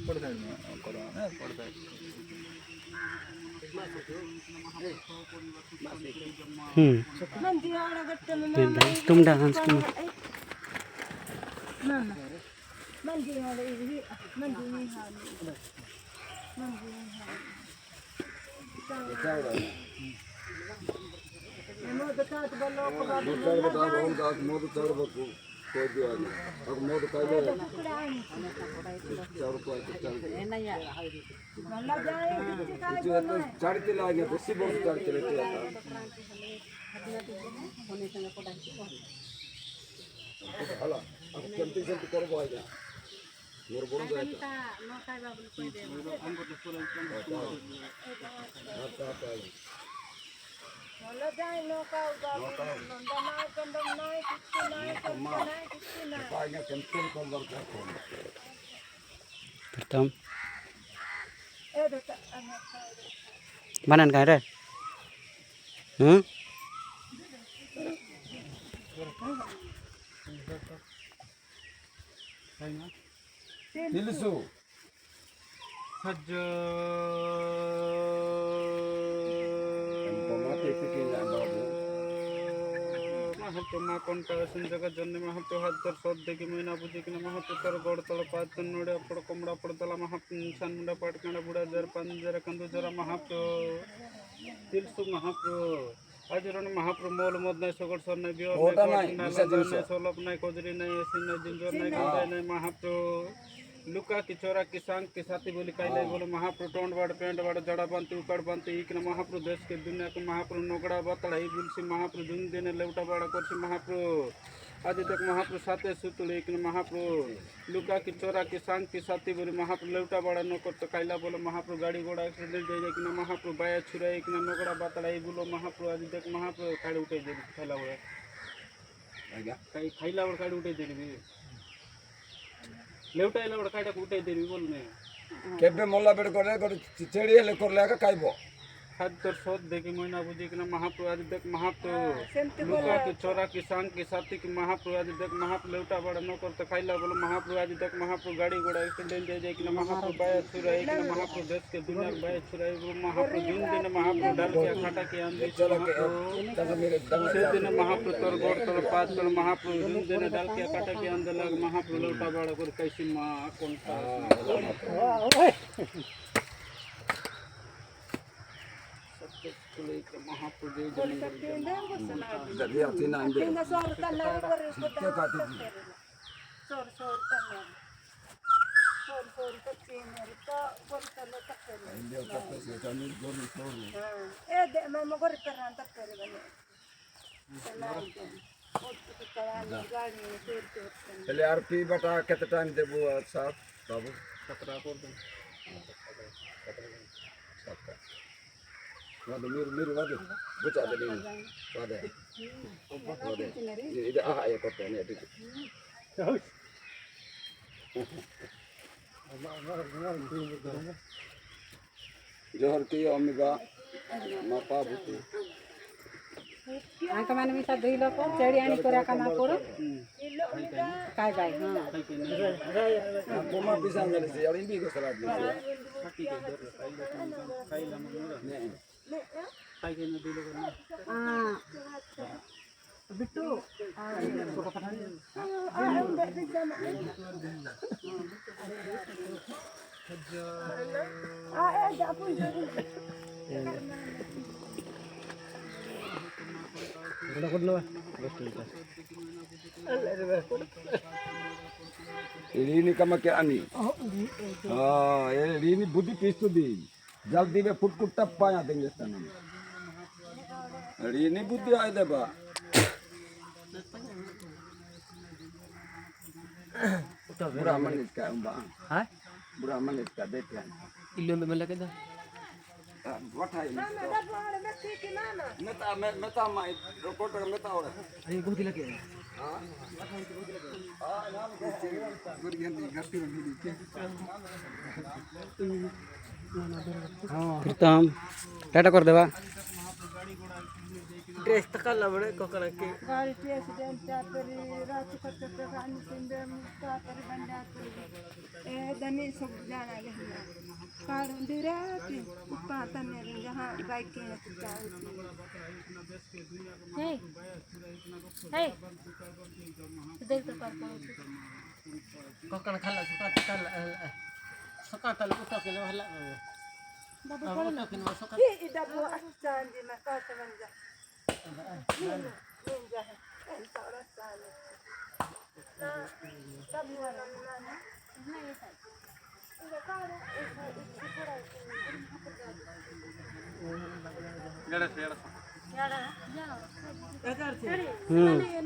पड़ साइड में करो ना पड़ साइड तुम डांस की चढ़ते लागे बेसी बहुत चढ़ते रहते हला अब केमती सेमती करबो आइगा मोर बन जाय Wala dahil nokaw bago nandamay kandam nay kitti nay kitti nay आइगा केमती करबो करतो प्रथम data anak banan ka re తెలుసు सज्जो महत्व माँ कंटा जगह जन महत्व हाथ सद देखी महीना बुझी कि महत्व तर गड़ तल पात नोड़े अपड़ कमड़ा पड़तला महत्व इंसान मुंडा पाटकांडा बुढ़ा जर पान जरा कंदू जरा महत्व तिलसु महत्व आज महाप्रभु मोल मद नहीं सगड़ सर नहीं बियर नहीं सोलप नहीं कोजरी नहीं एसिन नहीं जिंजर नहीं गंगाई नहीं महाप्रभु लुका की चोरा की सांग की साथी बोली कई नहीं बोलो महाप्रभु टोंड वाड़ पेंट वाड़ जड़ा बनती उकड़ बनती एक न महाप्रभु देश के दुनिया को महाप्रभु नोगड़ा बतड़ा ही बुलसी महाप्रभु दिन दिन लेवटा बाड़ा करसी महाप्रभु आज तक महाप्रभु साथे सुतुल एक न महाप्रभु लुका की चोरा की सांग की साथी बोली महाप्रभु लेवटा बाड़ा नोकर तो कैला बोलो महाप्रभु गाड़ी घोड़ा एक्सीडेंट दे एक न महाप्रभु बाया छुरा एक न नोगड़ा बतड़ा ही बोलो महाप्रभु आज तक महाप्रभु काड़ी उठे दे खैला हुआ खैला और काड़ी उठे दे लेवटा इला और काटा उठे दे बोल ने केबे मोला बेड करे चिचड़ी ले करले का काइबो खाद्य सोद देखी महीना बुझी कि महाप्रभु आज देख महाप्रभु लुका की चोरा की सांग की साथी की महाप्रभु आज देख महाप्रभु लेवटा बड़ा नौकर तो खाइला बोलो महाप्रभु आज देख महाप्रभु गाड़ी घोड़ा एक्सीडेंट दे जाए कि महाप्रभु बाया छुरा एक न महाप्रभु देश के दुनिया में बाया छुरा एक महाप्रभु दिन दिन महाप्रभु डाल के खाटा के अंदर से दिन महाप्रभु तोर गोड़ तोर पात तोर महाप्रभु दिन दिन डाल के खाटा के अंदर लग महाप्रभु लेवटा बड़ा कर कैसी माँ कौन सा महाप्रभु जल्दी आती ना इंदे tinga sor tanang kore क्या काटी जी sor tanang sor kaciner to portalo takkere इंदे तक से जानी गोरी सोरी de mama kore taran takkere bane चले आरपी बटा कितना टाइम देबो साहब बाबू 17 कर दो वादे मीर वादे बुचा दे वादे ये आ ये करते हैं ठीक जोहर की अम्मीगा मापा बुतु आंका माने मिसा दुई लोक चेड़ी आनी कोरा कामा कोरो काय बाय हां बोमा पिसा मेरे से यार इन भी को सलाह दी हां बिट्टू रीनी कम के आनी हां ये रीनी बुद्धि पीस्तु दी जल्दी में फुट फुट टप्पा या देंगे स्थान रीनी बुद्धि आए दे बा बुरा मन इसका बा हां बुरा मन इसका देख क्या इल्लो में लगे दा वठाई मेरा बाल में ठीक ना ना मेता माई कोट मेता और अरे बहुत लगे फिर तो हम टाटा कर देवा ड्रेस तक लबड़े कोकड़ा के गाड़ी प्रेसिडेंट चातरी रात खत्ते पे गानी सिंदे मुक्ता तरी बंदा तरी ए दनी सब जाना गहना कार दिरा की पाता मेरे जहां बाइक के कुत्ता हे हे देख तो कर कोकड़ा खाला सका तल उठा के हला बाबू बोल ना ये इधर वो आसान जी मैं कहते बन जा निंजा है ऐसा और आसान सब हुआ ना नहीं ऐसा ये कार ऐसा थोड़ा गड़ा से यार जाओ हम्म